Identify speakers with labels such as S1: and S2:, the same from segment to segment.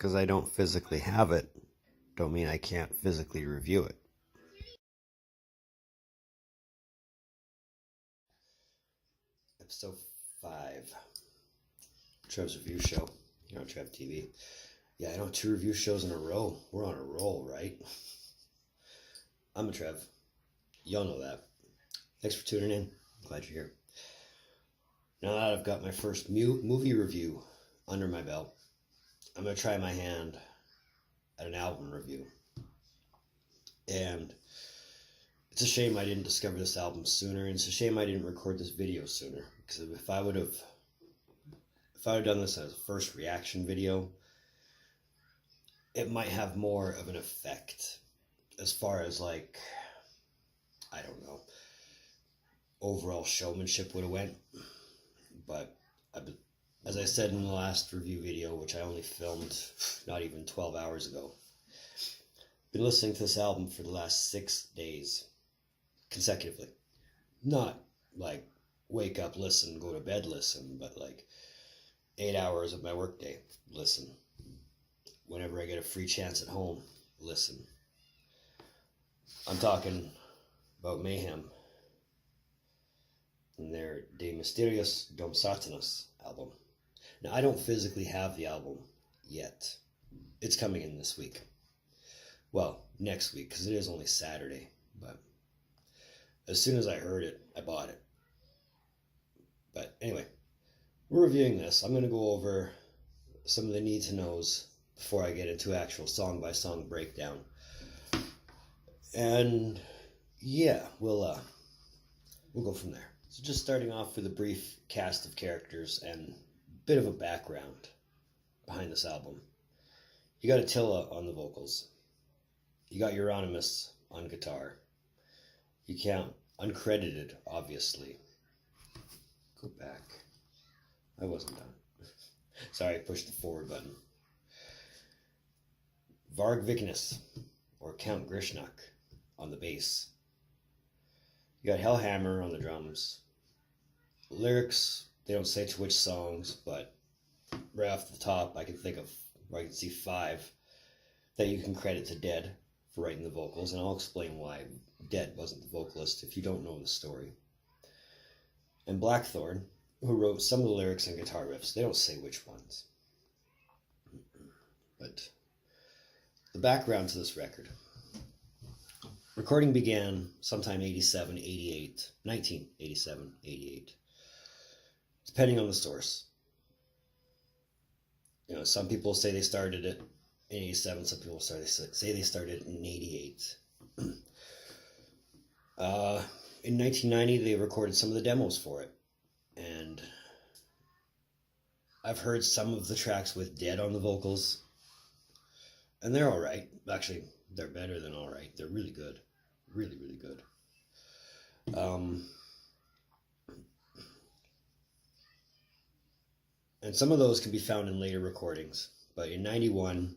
S1: because I don't physically have it, don't mean I can't physically review it. Episode 5. Trev's review show here on Trev TV. Yeah, I know 2 review shows in a row. We're on a roll, right? I'm a Trev. Y'all know that. Thanks for tuning in. Glad you're here. Now that I've got my first movie review under my belt, I'm going to try my hand at an album review. And it's a shame I didn't discover this album sooner, and it's a shame I didn't record this video sooner. Because if I would have done this as a first reaction video, it might have more of an effect as far as, like, I don't know, overall showmanship would have went. But as I said in the last review video, which I only filmed not even 12 hours ago, I've been listening to this album for the last 6 days consecutively. Not like wake up, listen, go to bed, listen, but like 8 hours of my workday, listen. Whenever I get a free chance at home, listen. I'm talking about Mayhem and their De Mysteriis dom Sathanus album. Now, I don't physically have the album yet. It's coming in this week. Well, next week, because it is only Saturday. But as soon as I heard it, I bought it. But anyway, we're reviewing this. I'm going to go over some of the need-to-knows before I get into actual song-by-song breakdown. And yeah, we'll go from there. So just starting off with a brief cast of characters and a bit of a background behind this album. You got Attila on the vocals. You got Euronymous on guitar. You count uncredited, obviously. Go back. I wasn't done. Sorry, I pushed the forward button. Varg Vikernes, or Count Grishnak, on the bass. You got Hellhammer on the drums. Lyrics, they don't say to which songs, but right off the top, I can think of, or I can see 5 that you can credit to Dead for writing the vocals, and I'll explain why Dead wasn't the vocalist if you don't know the story. And Blackthorn, who wrote some of the lyrics and guitar riffs. They don't say which ones. But the background to this record. Recording began sometime 87, 88, 1987, 88, depending on the source. You know, some people say they started it in 87, some people say they started it in 88. In 1990, they recorded some of the demos for it, and I've heard some of the tracks with Dead on the vocals, and they're alright. Actually, they're better than alright. They're really good. Really, really good. And some of those can be found in later recordings. But in 91,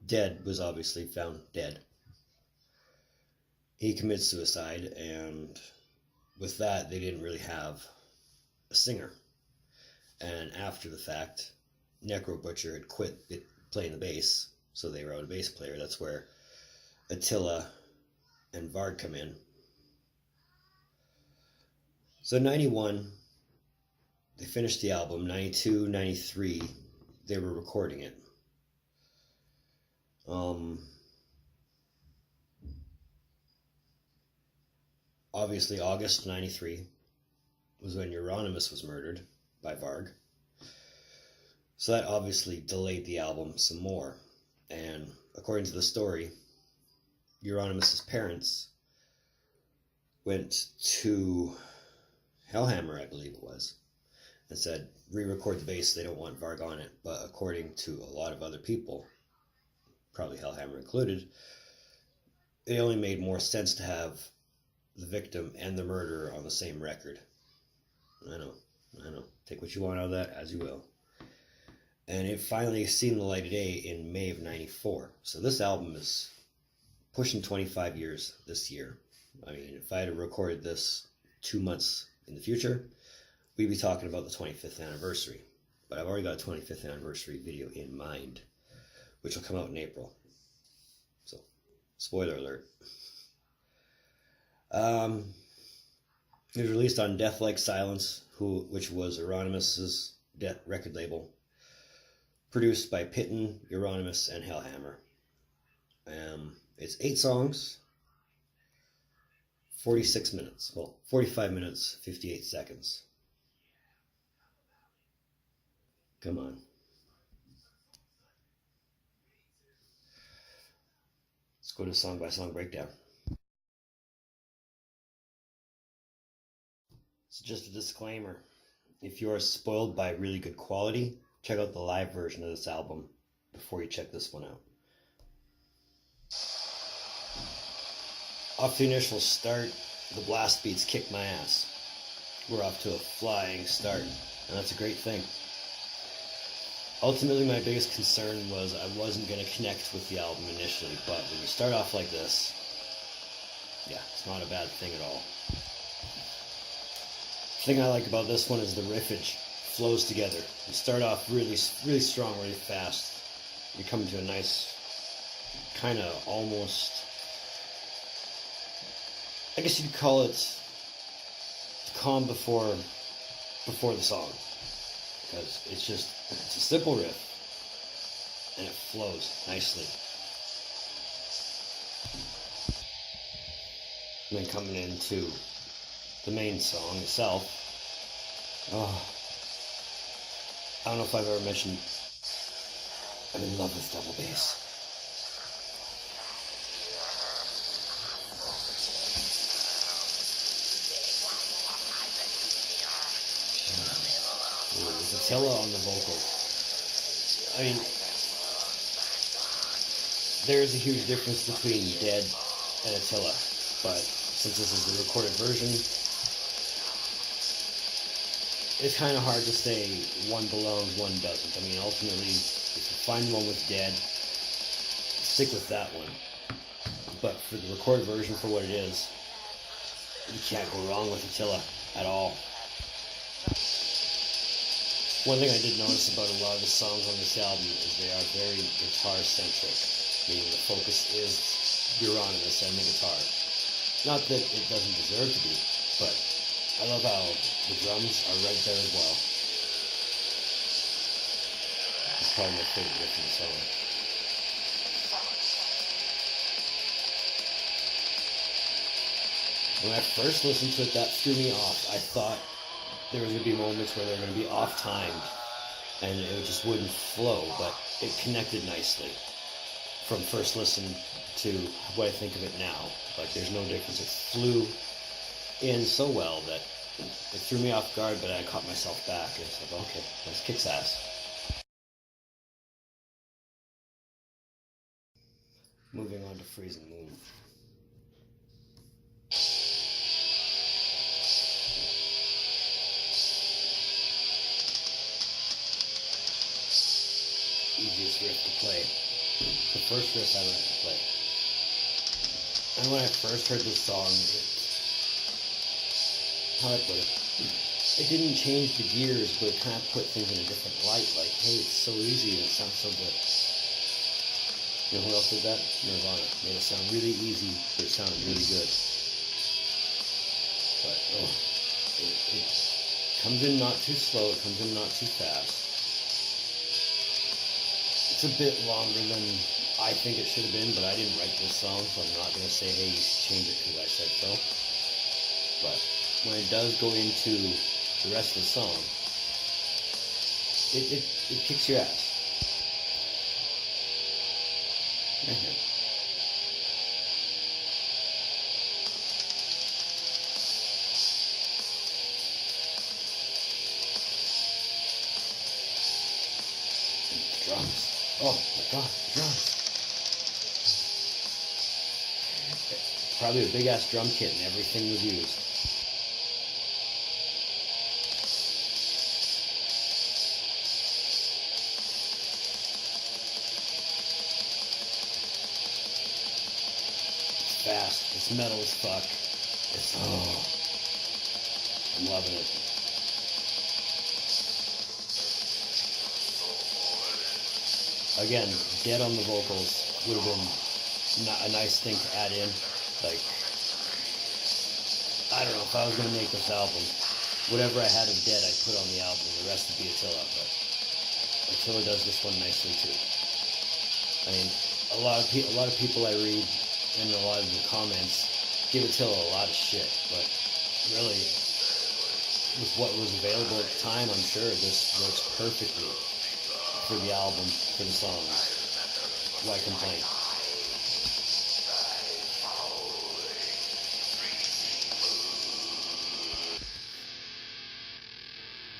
S1: Dead was obviously found dead. He commits suicide, and with that, they didn't really have a singer. And after the fact, Necro Butcher had quit playing the bass, so they wrote a bass player. That's where Attila and Varg come in. So 91, they finished the album. 92, 93, they were recording it. Obviously, August 93 was when Euronymous was murdered by Varg. So that obviously delayed the album some more. And according to the story, Euronymous' parents went to Hellhammer, I believe it was, and said, re-record the bass, they don't want Varg on it. But according to a lot of other people, probably Hellhammer included, it only made more sense to have the victim and the murderer on the same record. I know. Take what you want out of that, as you will. And it finally seen the light of day in May of 94. So this album is pushing 25 years this year. I mean, if I had recorded this 2 months in the future, we'd be talking about the 25th anniversary. But I've already got a 25th anniversary video in mind. which will come out in April. So, spoiler alert. It was released on Death Like Silence, which was Euronymous' record label, produced by Pitten, Euronymous, and Hellhammer. It's 8 songs, 46 minutes. Well, 45 minutes, 58 seconds. Come on. Let's go to song by song breakdown. So just a disclaimer, if you are spoiled by really good quality, check out the live version of this album before you check this one out. Off the initial start, the blast beats kick my ass. We're off to a flying start, and that's a great thing. Ultimately, my biggest concern was I wasn't going to connect with the album initially, but when you start off like this, yeah, it's not a bad thing at all. The thing I like about this one is the riffage flows together. You start off really strong, really fast. You come to a nice, kind of almost, I guess you'd call it the calm before the song, because it's a simple riff and it flows nicely. And then coming into the main song itself, I don't know if I've ever mentioned, I'm in love with double bass. With Attila on the vocals. I mean, there's a huge difference between Dead and Attila, but since this is the recorded version, it's kind of hard to say one belongs, one doesn't. I mean, ultimately, if you find one with Dead, stick with that one. But for the recorded version, for what it is, you can't go wrong with Attila at all. One thing I did notice about a lot of the songs on this album is they are very guitar-centric, meaning the focus is Euronymous and the guitar. Not that it doesn't deserve to be, but I love how the drums are right there as well. It's probably my favorite riff in the song. When I first listened to it, that threw me off. I thought there was going to be moments where they were going to be off-timed and it just wouldn't flow, but it connected nicely from first listen to what I think of it now. Like, there's no difference. It flew in so well that it threw me off guard, but I caught myself back. It's like, okay, this kicks ass. Moving on to Freezing Moon. Easiest riff to play. The first riff I learned to play. And when I first heard this song, how do I put it? It didn't change the gears, but it kind of put things in a different light. Like, hey, it's so easy and it sounds so good. You know who else did that? Nirvana. Made it sound really easy, but it sounded really good. But, it comes in not too slow, it comes in not too fast. It's a bit longer than I think it should have been, but I didn't write this song, so I'm not going to say, hey, you should change it because I said so. But when it does go into the rest of the song, it kicks your ass. Drums. Oh my god, drums. Probably a big ass drum kit and everything was used. It's fast, it's metal as fuck. I'm loving it. Again, dead on the vocals would have been a nice thing to add in. Like, I don't know, if I was going to make this album, whatever I had of dead I'd put on the album, the rest would be Attila, but Attila does this one nicely too. I mean, a lot of people I read and a lot of the comments give Attila a lot of shit, but really, with what was available at the time, I'm sure this works perfectly for the album, for the songs. Why complain?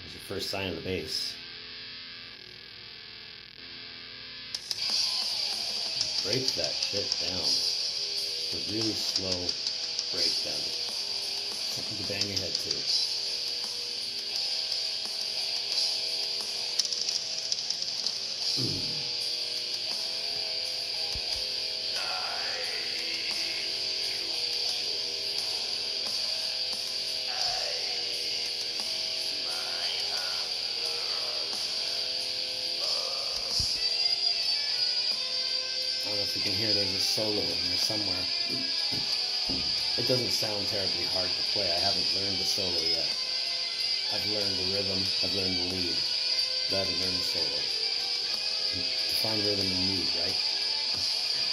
S1: There's your first sign of the bass. Break that shit down. It's a really slow breakdown. Something to bang your head to. I don't know if you can hear, there's a solo in there somewhere. It doesn't sound terribly hard to play. I haven't learned the solo yet. I've learned the rhythm, I've learned the lead, but I haven't learned the solo. To find rhythm and lead, right?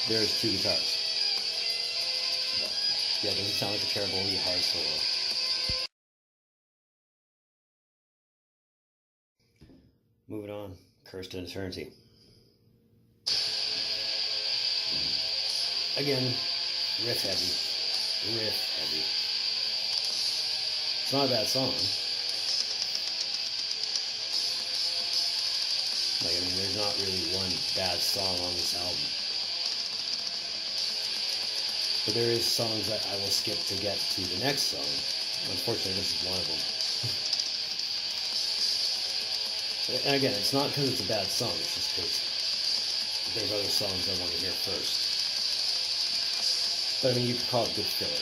S1: There's two guitars. But, yeah, it doesn't sound like a terribly hard solo. Moving on, Cursed in Eternity. Again, riff heavy. It's not a bad song. Like, I mean, there's not really one bad song on this album. But there is songs that I will skip to get to the next song. Unfortunately, this is one of them. And again, it's not because it's a bad song, it's just because there's other songs I want to hear first. But I mean, you could call it good filler.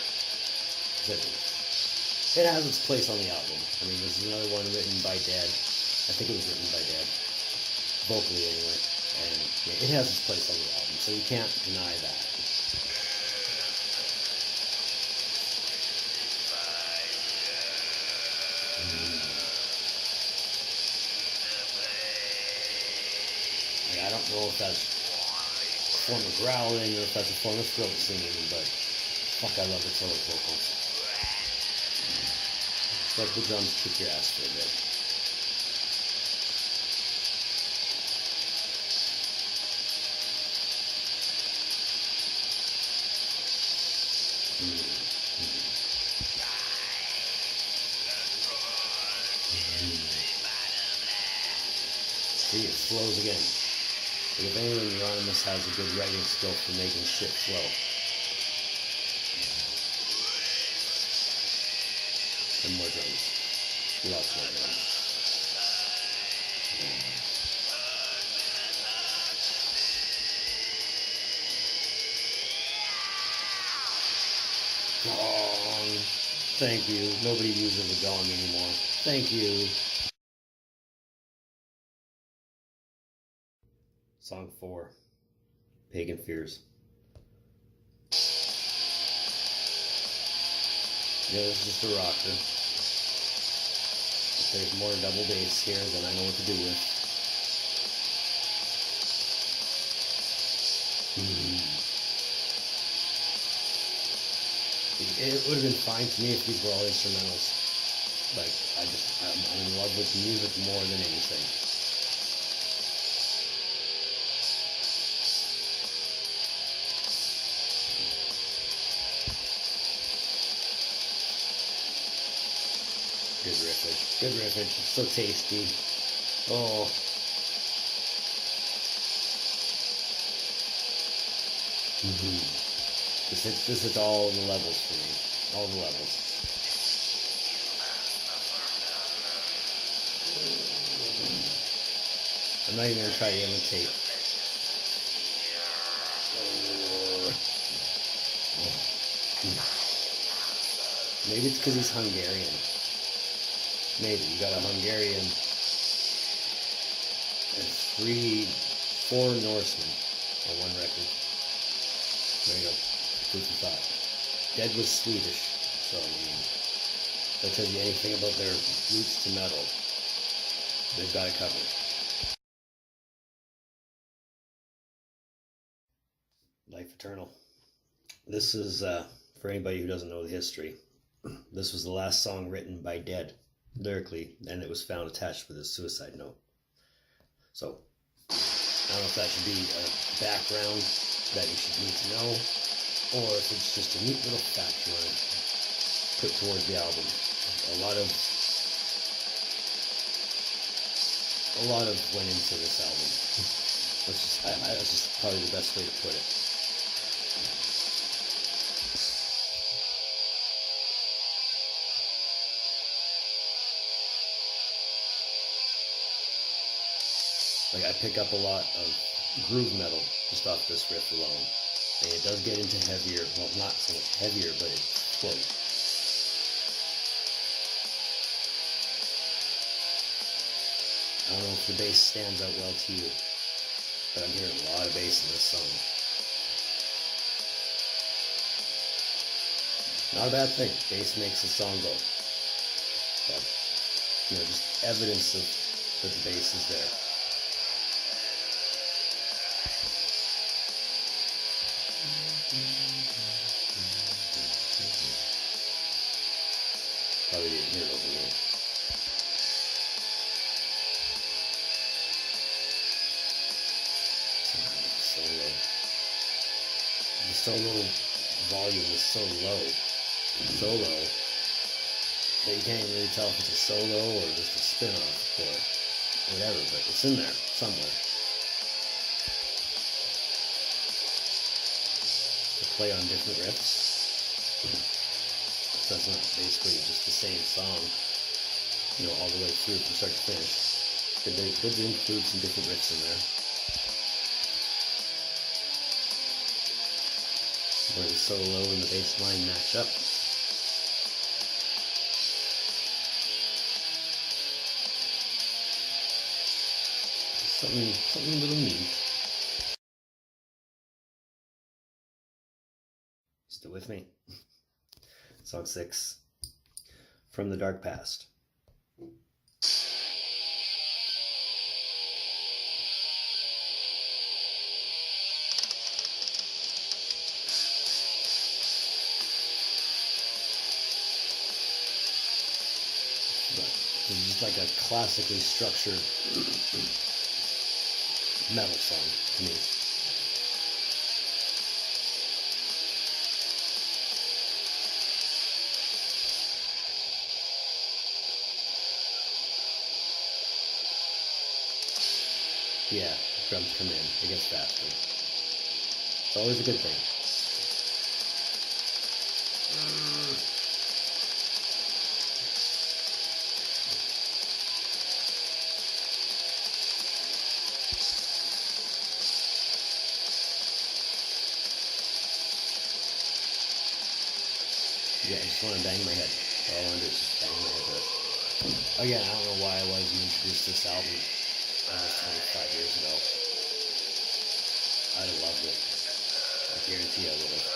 S1: It has its place on the album. I mean, there's another one written by Dead. I think it was written by Dead. Vocally, anyway. And yeah, it has its place on the album, so you can't deny that. Like, I don't know if that's a form of growling or if that's a form of throat singing, but fuck, I love Attila's vocals. It's like the drums kick your ass for a bit. See, it flows again. But if anyone, Euronymous has a good writing skill for making shit flow. And more drums. Lots more drums. Gong. Thank you. Nobody uses a gong anymore. Thank you. Song 4. Pagan Fears. Yeah, this is just a rocker. If there's more double bass here, then I know what to do with. It would have been fine to me if these were all instrumentals. Like, I'm in love with the music more than anything. Good riffage. Good riffage. It's so tasty. Oh. This hits all the levels for me. All the levels. I'm not even going to try to imitate. Maybe it's because he's Hungarian. Maybe. You got a Hungarian and 4 Norsemen on one record. There you go. Food for thought. Dead was Swedish, so I mean, if that tells you anything about their roots to metal, they've got it covered. Life Eternal. This is, for anybody who doesn't know the history, this was the last song written by Dead, lyrically, and it was found attached with his suicide note. So, I don't know if that should be a background that you should need to know, or if it's just a neat little fact you want to put towards the album. A lot of went into this album. That's just probably the best way to put it. Like, I pick up a lot of groove metal just off this riff alone. And it does get into heavier, well, not so much heavier, but it's floaty. I don't know if the bass stands out well to you, but I'm hearing a lot of bass in this song. Not a bad thing. Bass makes the song go. But, just evidence that the bass is there. Probably didn't hear it over here. Solo. The solo volume is so low, that you can't really tell if it's a solo or just a spin-off or whatever, but it's in there somewhere. To play on different riffs. So that's not basically just the same song, all the way through from start to finish. Good to include some different riffs in there. Where the solo and the bass line match up. Something a little neat. Still with me? Song 6, From the Dark Past. This is just like a classically structured metal song to me. Yeah, drums come in. It gets faster. It's always a good thing. Yeah, I just want to bang my head. All I want to do is just bang my head with it. Again, I don't know why I wasn't introduced to this album almost 25 years ago. I'd have loved it. I guarantee I would have.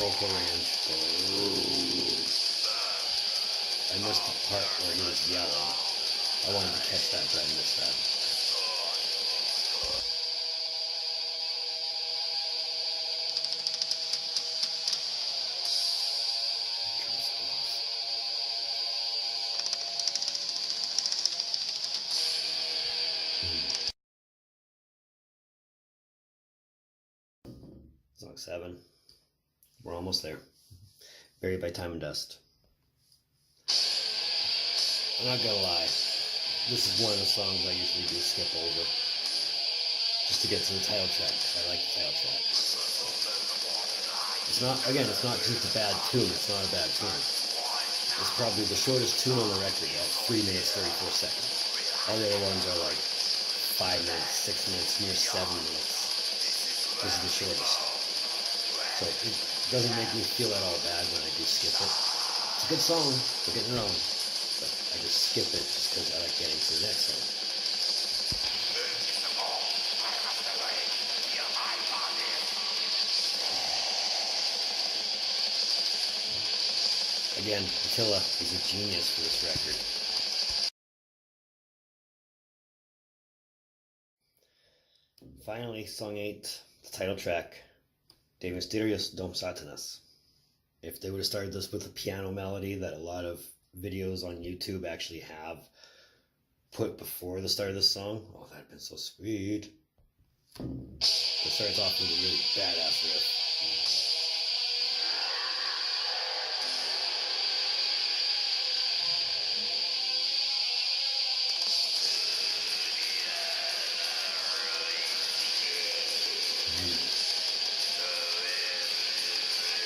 S1: Vocal range. I missed the part where he was yelling. I wanted to catch that, but I missed that. Song 7. We're almost there. Buried by Time and Dust. I'm not gonna lie. This is one of the songs I usually do skip over. Just to get to the title track, because I like the title track. It's not just a bad tune. It's not a bad tune. It's probably the shortest tune on the record at 3 minutes, 34 seconds. All the other ones are like 5 minutes, 6 minutes, near 7 minutes. This is the shortest. So doesn't make me feel at all bad when I do skip it. It's a good song, don't get me wrong, but I just skip it just because I like getting to the next song. Again, Attila is a genius for this record. Finally, song 8, the title track, De Mysteriis dom Sathanus. If they would have started this with a piano melody that a lot of videos on YouTube actually have put before the start of this song, oh, that'd have been so sweet. It starts off with a really badass riff.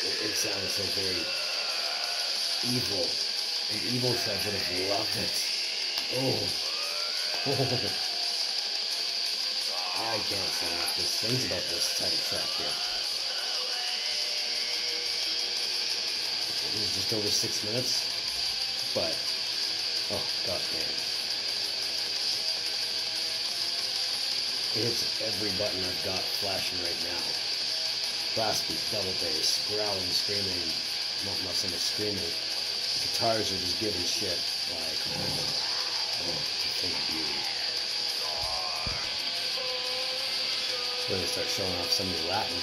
S1: It sounds so very evil, and evil Trev would have loved it. Oh. I can't say enough good things about this title track here. It was just over 6 minutes, but oh god damn. It hits every button I've got flashing right now. Blast beat, double bass, growling, screaming, not so much screaming. The guitars are just giving shit, like, oh, it's a thing of beauty. When they start showing off some of the Latin,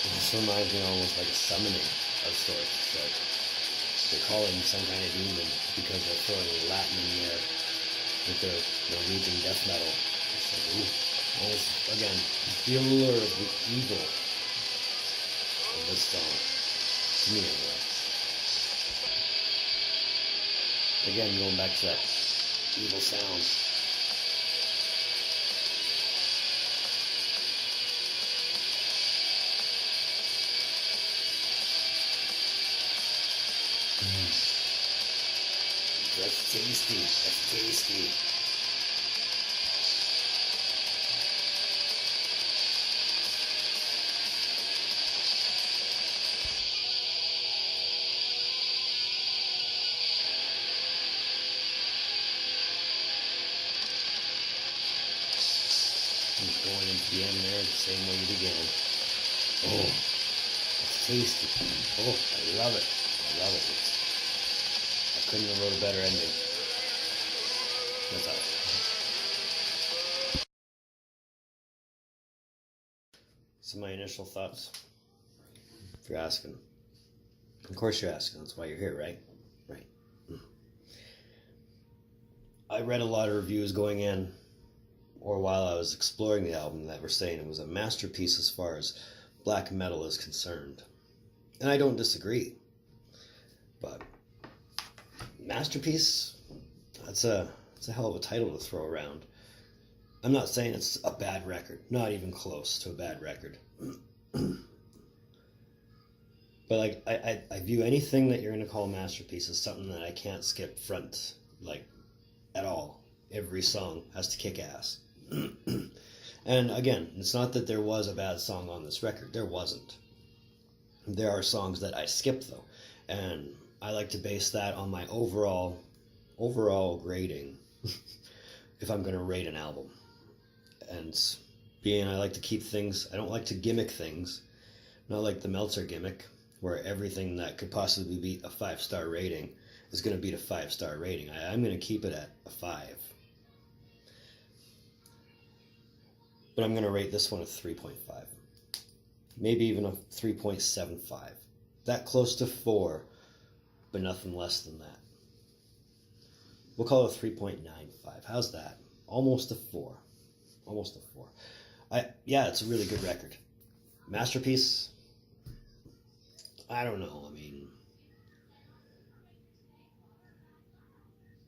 S1: it just reminds me almost like a summoning of sorts. Like, they're calling some kind of demon because they're throwing Latin in the air with their Norwegian death metal. It's like, ooh. Almost, again, the allure of the evil of this song, to me anyway. Again, going back to that evil sound. That's tasty, that's tasty. Going into the end there the same way you began. Oh, it's tasty. Oh, I love it. I love it. I couldn't have wrote a better ending. That's all. So my initial thoughts, if you're asking. Of course you're asking. That's why you're here, right? Right. I read a lot of reviews going in, or while I was exploring the album, that were saying it was a masterpiece as far as black metal is concerned. And I don't disagree. But masterpiece, that's a hell of a title to throw around. I'm not saying it's a bad record. Not even close to a bad record. But like I view anything that you're going to call a masterpiece as something that I can't skip front, like, at all. Every song has to kick ass. And again, it's not that there was a bad song on this record. There wasn't. There are songs that I skipped though, and I like to base that on my overall grading if I'm going to rate an album. And being I like to keep things, I don't like to gimmick things, not like the Meltzer gimmick where everything that could possibly beat a 5-star rating is going to beat a 5-star rating. I'm going to keep it at a 5. But I'm going to rate this one a 3.5. Maybe even a 3.75. That close to 4, but nothing less than that. We'll call it a 3.95. How's that? Almost a 4. Almost a 4. Yeah, it's a really good record. Masterpiece? I don't know. I mean,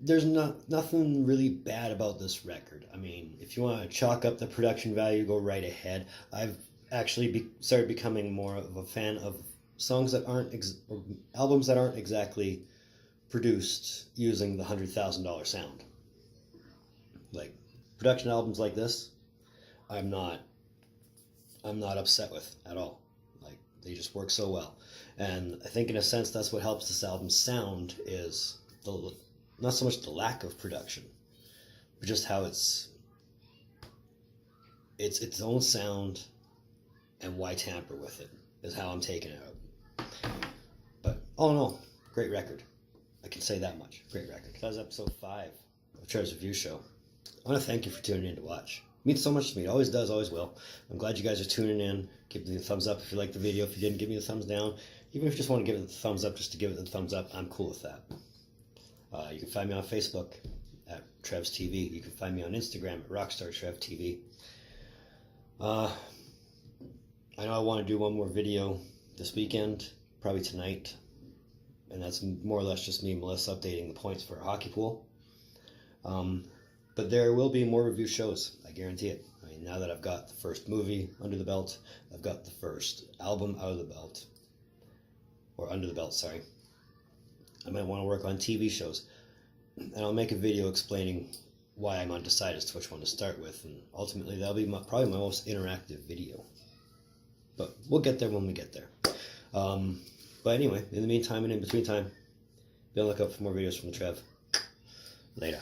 S1: there's nothing really bad about this record. I mean, if you want to chalk up the production value, go right ahead. I've actually started becoming more of a fan of songs that aren't or albums that aren't exactly produced using the $100,000 sound. Like production albums like this, I'm not upset with at all. Like They just work so well. And I think in a sense that's what helps this album sound is not so much the lack of production, but just how it's its own sound, and why tamper with it is how I'm taking it out. But all in all, great record. I can say that much. Great record. That was episode 5 of Trev's Review Show. I want to thank you for tuning in to watch. It means so much to me. It always does, always will. I'm glad you guys are tuning in. Give me the thumbs up if you liked the video. If you didn't, give me the thumbs down. Even if you just want to give it the thumbs up just to give it the thumbs up, I'm cool with that. You can find me on Facebook at Trev's TV. You can find me on Instagram at rockstartrev TV. I know I want to do one more video this weekend, probably tonight. And that's more or less just me and Melissa updating the points for a hockey pool. But there will be more review shows, I guarantee it. I mean, now that I've got the first movie under the belt, I've got the first album out of the belt. Or under the belt, sorry. I might want to work on TV shows. And I'll make a video explaining why I'm undecided as to which one to start with. And ultimately, that'll be probably my most interactive video. But we'll get there when we get there. But anyway, in the meantime and in between time, be on the lookout for more videos from the Trev. Later.